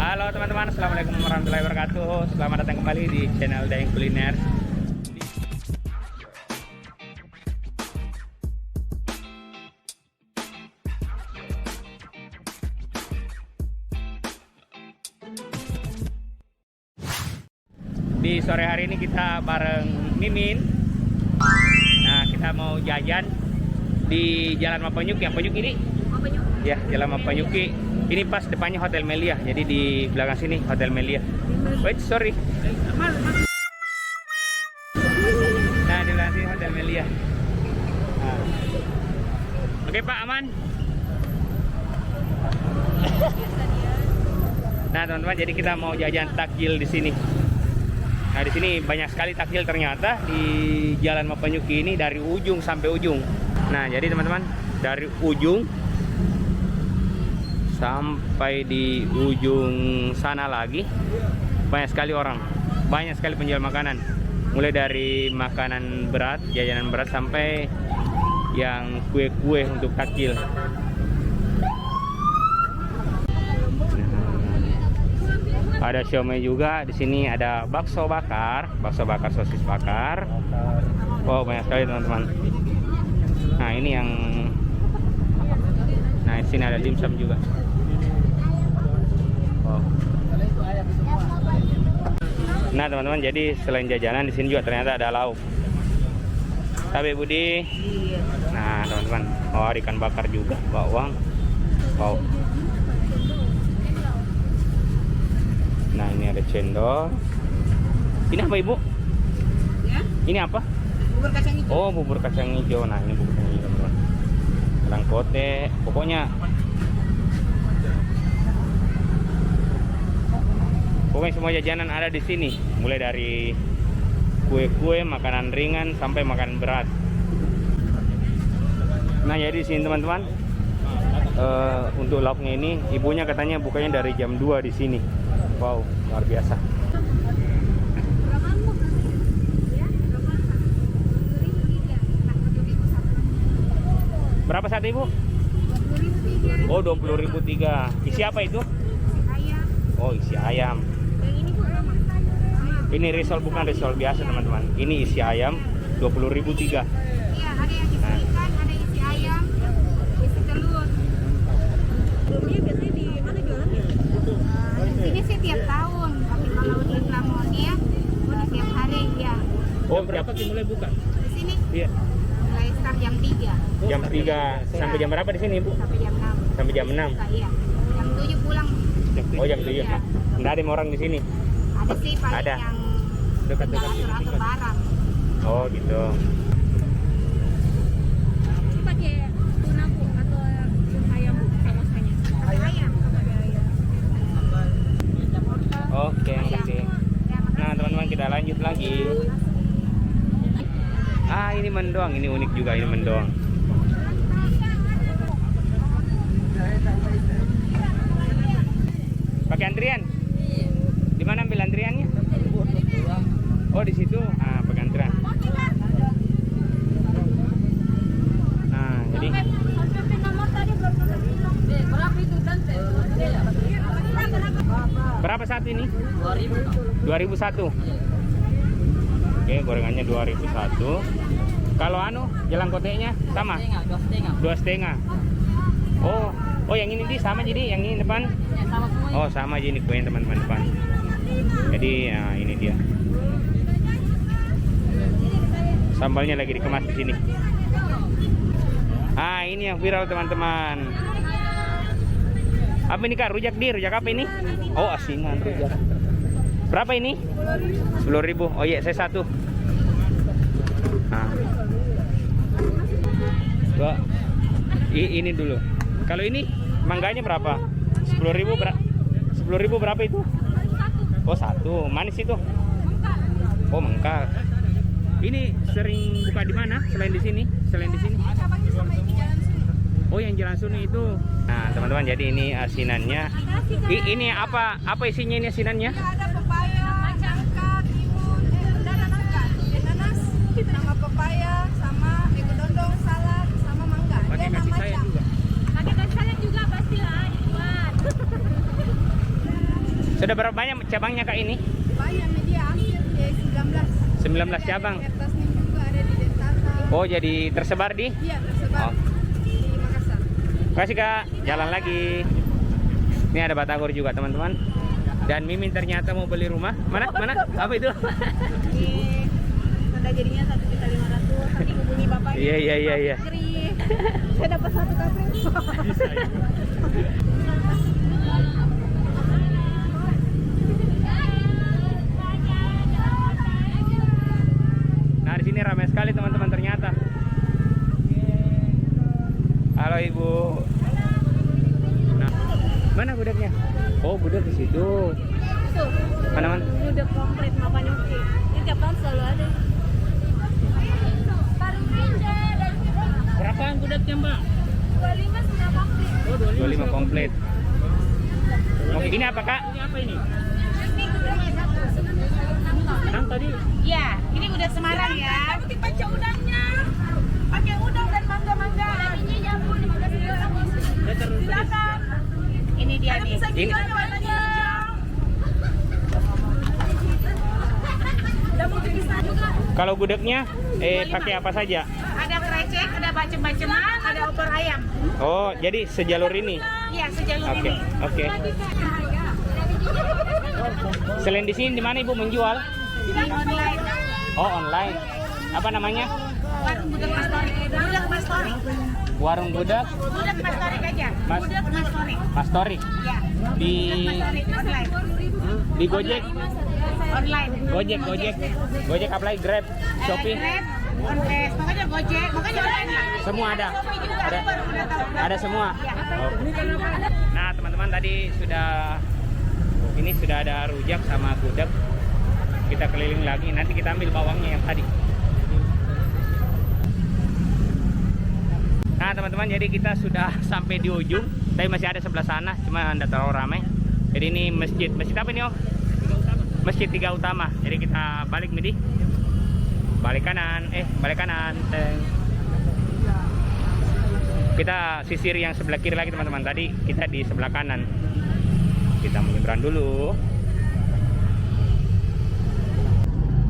Halo teman-teman, assalamualaikum warahmatullahi wabarakatuh. Selamat datang kembali di channel Daeng Kuliner. Di sore hari ini kita bareng Mimin. Nah, kita mau jajan di Jalan Mapanyuki. Yang Panyuki ini? Ya, Jalan Mapanyuki. Ini pas depannya Hotel Melia. Jadi di belakang sini Hotel Melia. Wait, sorry. Nah, di belakang sini Hotel Melia. Nah. Oke, Pak, aman? Nah, teman-teman, jadi kita mau jajan takjil di sini. Nah, di sini banyak sekali takjil ternyata di Jalan Mapanyuki ini dari ujung sampai ujung. Nah, jadi teman-teman, dari ujung sampai di ujung sana lagi banyak sekali orang, banyak sekali penjual makanan, mulai dari makanan berat, jajanan berat, sampai yang kue-kue untuk takjil. Ada siomay juga di sini, ada bakso bakar, sosis bakar. Wow, banyak sekali teman-teman. Nah, ini yang, nah di sini ada dimsum juga. Wow. Nah teman-teman, jadi selain jajanan di sini juga ternyata ada lauk. Tabe Budi. Nah teman-teman, oh ikan bakar juga, bawang. Wow. Nah ini ada cendol. Ini apa Ibu? Ya? Ini apa? Bubur kacang hijau. Oh, bubur kacang hijau. Nah ini bubur kacang hijau teman-teman. Langkote, pokoknya semua jajanan ada di sini, mulai dari kue-kue, makanan ringan sampai makanan berat. Nah, jadi di sini teman-teman, untuk lauknya ini ibunya katanya bukanya dari jam 2 di sini. Wow, luar biasa. Berapa satu Ibu? 20.003. Oh, 20.003. Isi apa itu? Ayam. Oh, isi ayam. Ini risol, bukan risol biasa teman-teman. Ini isi ayam 20.003. Iya, ada yang isi ikan, ada isi ayam, isi telur. Ini biasanya di mana jualannya? Di sini sih tiap tahun, tapi kalau di Lamonia udah tiap hari ya. Oh, berapa sih mulai buka? Di sini? Iya. Mulai start jam 3. Jam 3 sampai jam berapa di sini, Bu? Sampai jam 6. Sampai jam 6. Iya. Jam 7 pulang. Oh, jam 7. Ya. Enggak ada orang di sini. Ada sih paling ada yang dekat-dekat atur barang. Oh gitu. Ini pakai tuna Bu atau ayam Bu samosanya? Ayam. Oke, makasih. Nah teman-teman, kita lanjut lagi. Ah, ini mendoang, ini unik juga, ini mendoang. Pakai antrian? Di mana ambil antriannya? Oh, di situ. Ah, pakai antrian. Nah, jadi berapa satu ini? 2001. Oke, gorengannya 2001. Kalau anu, jalan kotenya sama? 2,5. Oh, yang ini sama, jadi yang ini depan. Oh, sama aja ini kue teman-teman depan. Jadi ya, ini dia. Sambalnya lagi dikemas di sini. Ah, ini yang viral teman-teman. Apa ini Kak? Rujak apa ini? Oh, asinan rujak. Berapa ini? 10.000. Oh iya, saya satu. Nah. Coba. Ini dulu. Kalau ini mangganya berapa? 10.000 berapa itu? Oh, satu. Manis itu? Oh, mengkal. Ini sering buka di mana selain di sini? Oh, yang Jalan Suni itu. Nah, teman-teman, jadi ini asinannya. Ini apa isinya ini asinannya? Ada pepaya, nangka, timun, nangka, nanas, sama pepaya, sama ego dondong, salad, sama mangga. Pakai kasih sayur juga. Pakai kasih sayur juga pastilah dibuat. Sudah berapa banyak cabangnya Kak ini? Banyak media hampir 19. 19 cabang. Di atasnya juga ada di Dentata. Oh, jadi tersebar di? Iya, tersebar Oh. di Makassar. Kasih Kak, jalan lagi. Ini ada batagor juga teman-teman. Dan Mimin ternyata mau beli rumah. Mana? Mana? Apa itu? Ini tanda jadinya 1.500.000, tapi hubungi bapaknya. Iya. Fikri. Saya dapat 1 kafe. Nah, di sini ramai sekali teman-teman ternyata. Halo Ibu. Nah, mana gudegnya? Oh, gudeg di situ. Tuh, Mana? udah komplit Mapa Nyuki. Ini tiap tahun selalu ada. Berapaan gudegnya, Mbak? 25 sudah komplit. Oh, 25 komplit. Oke, ini apa Kak? Ini apa ini? Ini gudegnya satu. Nang tadi. Iya, ini udah Semarang ya. Putih pakai udangnya. Pakai udang dan mangga-mangga. Ini jambu 15.000. Silakan. Ini dia nih. Ini. Kalau gudegnya pakai apa saja? Ada krecek, ada bacem-baceman, ada opor ayam. Oh, jadi sejalur ini. Iya, sejalur Oke, ini. oke. Selain di sini di mana Ibu menjual? Di online. Oh, online. Apa namanya? Warung Gudeg Mas Torik. Gudeg Mas Torik. Warung gudeg Gudeg Mas Torik aja. Mas- Gudeg Mas Torik. Mas Torik. Iya. Di Mas Torik online. di Gojek. Online. Gojek apalagi Grab, Shopee. Grab, Onfest, pokoknya Gojek, pokoknya online lah. Semua ada. Shopee juga Ada. baru udah tahu. Ada semua. Iya. Oh. Nah, teman-teman tadi sudah ada rujak sama gudeg. Kita keliling lagi, nanti kita ambil bawangnya yang tadi. Nah, teman-teman, jadi kita sudah sampai di ujung. Tapi masih ada sebelah sana, cuma tidak terlalu ramai. Jadi ini masjid apa ini, Om? Masjid 3 Utama. Jadi kita balik Midi. Balik kanan. Teng. Kita sisir yang sebelah kiri lagi teman-teman. Tadi kita di sebelah kanan. Kita menyeberang dulu.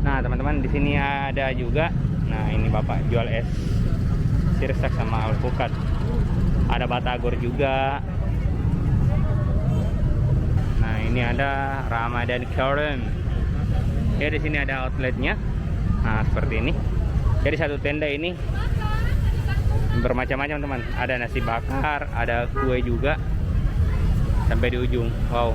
Nah, teman-teman, di sini ada juga. Nah, ini Bapak jual es sirsak sama alpukat. Ada batagor juga. Nah, ini ada Ramadan Current. Ya, di sini ada outletnya. Nah, seperti ini. Jadi satu tenda ini bermacam-macam teman. Ada nasi bakar, ada kue juga sampai di ujung. Wow.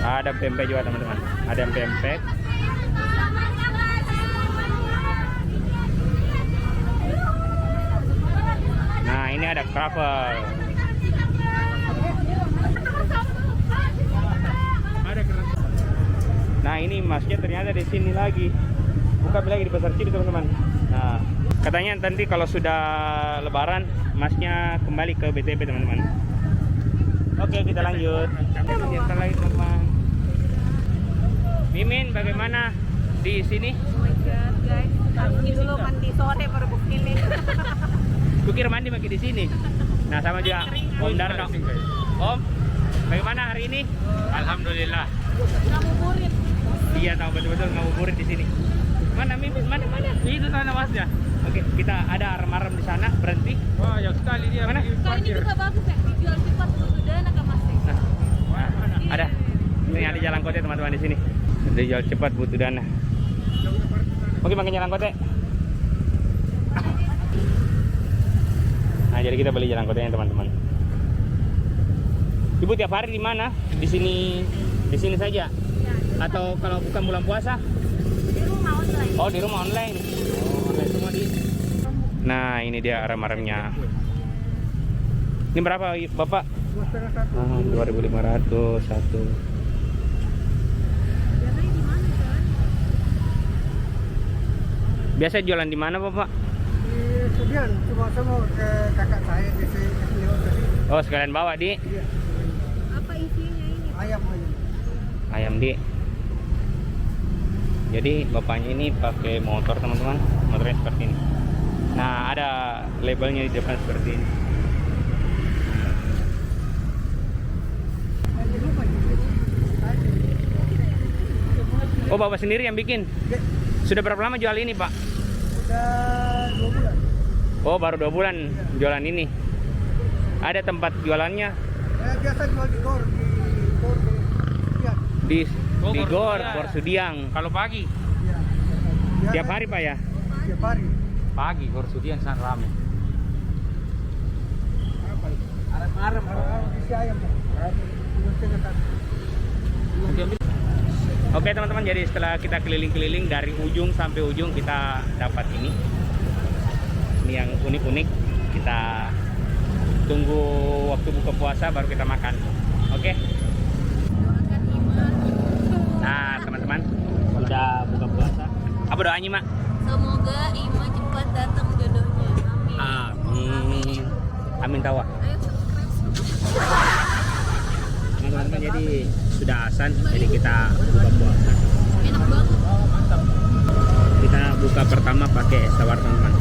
Ada pempek juga teman-teman. Ada pempek. Nah, ini ada croffle. Nah, ini masnya ternyata di sini lagi. Buka lagi di Pasar Cidi teman-teman. Nah, katanya nanti kalau sudah lebaran masnya kembali ke BTP teman-teman. Oke, kita lanjut. Kita lagi teman-teman. Mimin, bagaimana di sini? Oh my god, guys. Ini dulu mandi sore baru booking nih. Kukira mandi makin di sini. Nah, sama juga Om Darno. Om, bagaimana hari ini? Alhamdulillah. Ngabuburit. Iya, tahu betul-betul ngabuburit di sini. Mana Mimin? Mana? Itu sana masnya. Oke, kita ada arem-arem di sana, berhenti. Wah, yang sekali dia. Mana? Kali ini juga bagus ya, dijual cepat sudah nak masih. Nah, ada. Ini ada jalan kote teman-teman di sini. Ada jual cepat butuh dana. Oke, pakai jalan kote. Nah, jadi kita beli jalan kotenya teman-teman. Ibu tiap hari di mana? Di sini saja? Atau kalau bukan bulan puasa? Di rumah online. Oh, di rumah online. Oh, online semua di. Nah, ini dia arem-aremnya. Ini berapa, Bapak? 2.500 satu. Biasanya di mana, John? Biasa jualan di mana, Bapak? Di Sudian, cuma saya mau ke kakak saya di sini tadi. Oh, sekalian bawa di Iya, Apa isinya ini? ayam. ayam di. Jadi bapaknya ini pakai motor teman-teman, motornya seperti ini. Nah, ada labelnya di depan seperti ini. Di rumah juga. Oh, Bapak sendiri yang bikin? Ya, Sudah berapa lama jual ini, Pak? udah 2 bulan. Oh, baru 2 bulan jualan ini. Ada tempat jualannya Biasa jual di Gor, ya. di Gor Sudiang. Kalau pagi? Ya. Tiap hari, Pak ya? Tiap hari. Pagi Gor Sudiang sangat ramai. Arem isi ayam. Oke teman-teman, jadi setelah kita keliling-keliling dari ujung sampai ujung kita dapat ini yang unik-unik. Kita tunggu waktu buka puasa baru kita makan. Oke. Nah teman-teman, sudah buka puasa. Apa doanya, Mak? Semoga Ima cepat datang jodohnya. Amin. Amin. Amin tawa. Ayo subscribe. Nah teman-teman, jadi sudah azan, jadi kita buka puasa. Enak banget. Kita buka pertama pakai es tawar teman-teman.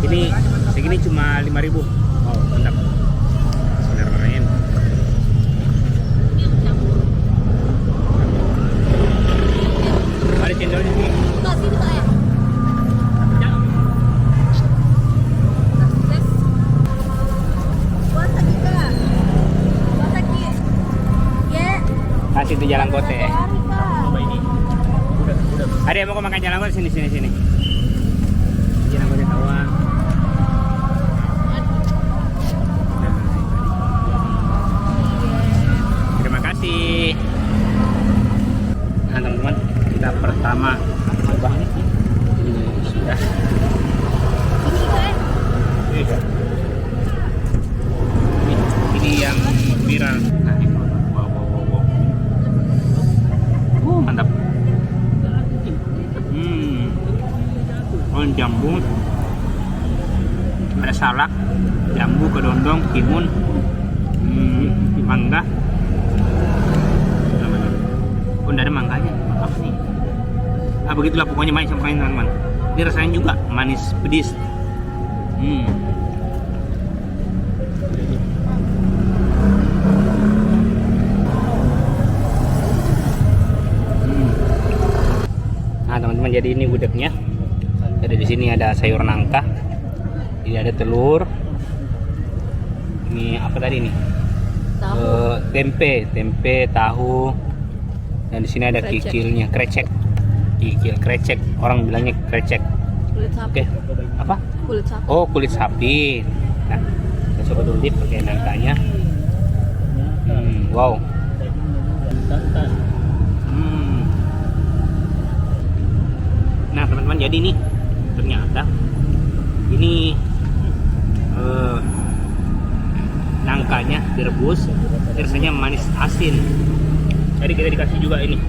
Ini segini cuma 5.000. Wow, mantap. Bismillahirrahmanirrahim. Ini yang campur. Ada cendolnya sini. Enggak sini Kak ya. Tes. Puasa kita. Puasa kita. Ya. Kasih itu jalan kote. Hari Kak. Coba ini. Ada yang mau makan jalan kote sini. Jalan kote tawa. Terima kasih. Nah teman-teman, kita pertama coba ini sudah. Ini yang viral. Nah, ini. Wow. Mantap. Oh, jambu. Ada salak, jambu, kedondong, timun, mangga. Oh, tidak ada mangganya. Apa sih? Begitulah pokoknya manis teman-teman. Ini rasanya juga manis pedis. Nah teman-teman, jadi ini gudegnya. Ada di sini ada sayur nangka. Ini ada telur. Ini apa tadi nih? Tahu. Tempe, tahu. Dan di sini ada Krecek. kikilnya, krecek. Kikil, krecek. Orang bilangnya krecek. Kulit sapi. Oke. Apa? Kulit sapi. Oh, kulit sapi. Nah, kita coba dulu dip pakai nangkanya. Wow. Nah, teman-teman, jadi nih ternyata ini nangkanya direbus, rasanya manis asin. Jadi kita dikasih juga ini.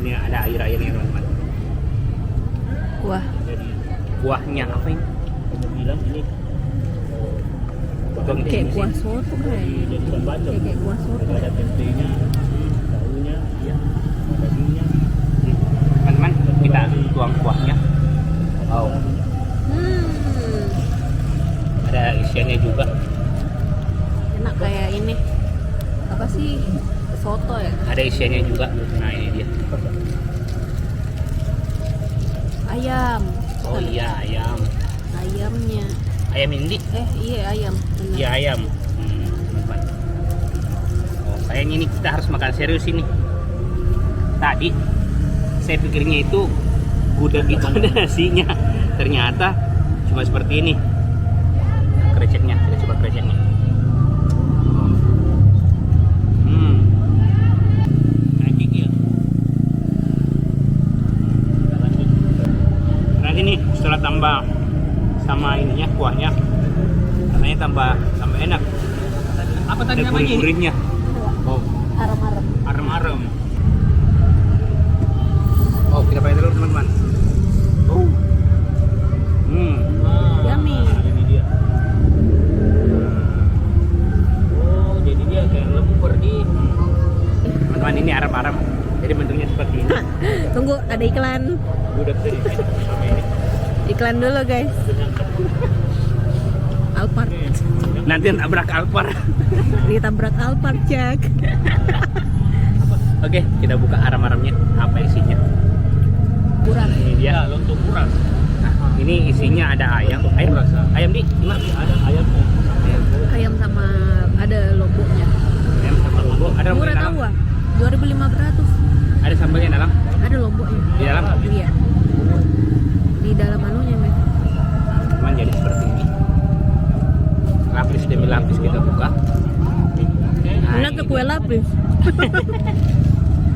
Ini ada air-airnya teman-teman. Wah. Jadi kuahnya apa ini? Kamu bilang ini Kayak kuah soto kayak. Kayak kuah soto. ada tempenya, tahunya, ya, dagingnya. Teman-teman, kita tuang kuahnya. Wow. Ada isiannya juga. Enak kayak ini. Apa sih? Soto ya? Ada isiannya juga. Nah ini dia. Ayam. Oh iya, ayam. Ayamnya. Ayam ini? Iya ayam. Bener. Iya ayam. Teman-teman. Oh, kayaknya ini kita harus makan serius ini. Tadi saya pikirnya itu gudeg itu ada nasinya. Ternyata cuma seperti ini. Kreceknya, kita coba kreceknya. Nanti nih setelah tambah sama ininya kuahnya, rasanya tambah enak. Apa tadi namanya? Gurih-gurihnya. Oh, Arem-arem. arem-arem. Oh, kita pakai telur teman-teman. Oh. Yummy. Ini dia. Oh, jadi dia kayak lemper di. Teman-teman, ini arem-arem. Jadi bentuknya seperti ini. Tunggu, ada iklan. Gudeg tadi sama ini. Iklan dulu guys. Alphard. Nanti tabrak Alphard. Ditabrak Alphard, Jack. Oke, kita buka aram-aramnya. Apa isinya? Kurang. Ini dia lontong urat. Nah, ini isinya ada ayam. Ayam di mana? Ada ayam. Ayam sama ada lomboknya. Ayam sama lombok. Ada Murah lomboknya tahu dalam. 2.500. Ada sambalnya dalam. Ada lomboknya. Di dalam. Iya. Di dalam anunya, Mek. Cuman jadi seperti ini. Lapis demi lapis kita buka. Nah, Enak ke ini kue dia. lapis.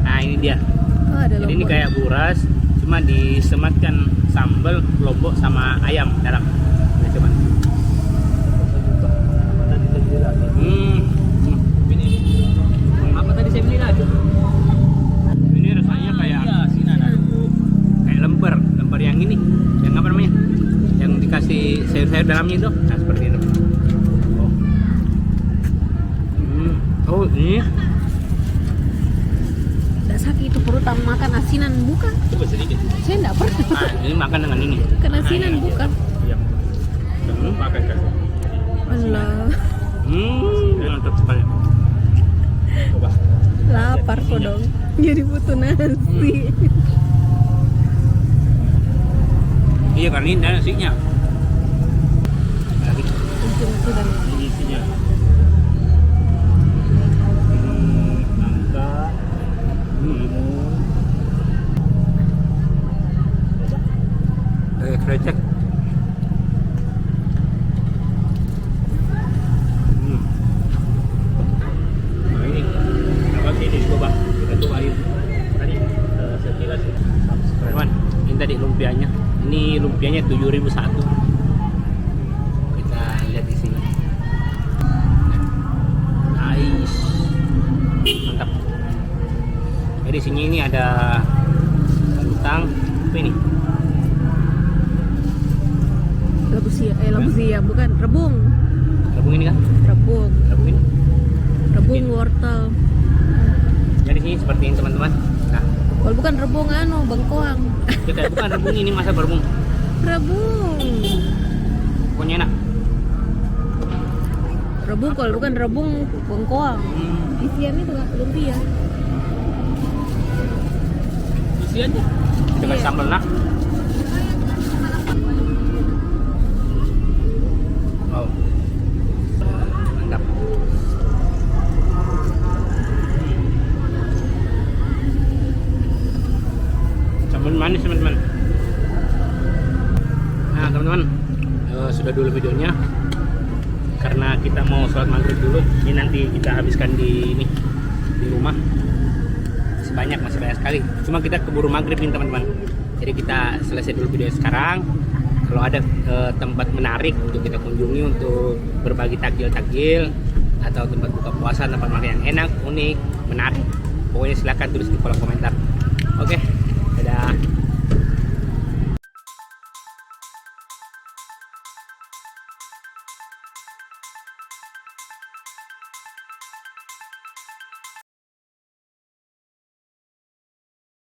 Nah, ini dia. Oh, ada Jadi ini lombok. kayak buras, cuma disematkan sambal, lombok sama ayam dalam. Nah, coba. Apa tadi saya beli lagi? Ini rasanya kayak kayak lemper yang ini, yang apa namanya? Yang dikasih sayur-sayur dalamnya itu. Nah, seperti itu. Oh, ini Nggak sakit itu perut makan asinan bukan? coba sedikit. Saya nggak pernah Nah, ini makan dengan ini. makan asinan bukan? Iya. Pakai kan. Allah, Mantap sekali. Coba. lapar kok dong. Jadi butuh nasi. Iya kan ini nasinya. Lagi Itu dan ini isinya. Nangka, limun, krecek. Nah ini apa sih ini coba kita cobain. Tadi sekilas teman, ini tadi lumpianya. Ini lumpianya 7.001. Kita lihat di sini. Nice. Mantap. Jadi sini ini ada kentang, apa ini? labu siam bukan rebung. Rebung ini kan? Rebung Ini. wortel. Jadi sini seperti ini teman-teman. Nah, Kalau bukan rebung bengkoang. ya kayak bukan rebung ini masa berebung. Rebung. Pokoknya enak. Rebung kalau bukan rebung bengkoang. Isiannya tuh lumpia. Isi aja. Kita kasih Iya. sambal nak. Wow. Mantap. Sambal manis teman-teman. Nah teman-teman, sudah dulu videonya. Karena kita mau sholat maghrib dulu. Ini nanti kita habiskan di rumah. Masih banyak sekali. Cuma kita keburu maghrib nih teman-teman. Jadi kita selesai dulu video sekarang. Kalau ada tempat menarik untuk kita kunjungi untuk berbagi takjil-takjil atau tempat buka puasa, tempat makan yang enak, unik, menarik, pokoknya silahkan tulis di kolom komentar. Oke, dadah.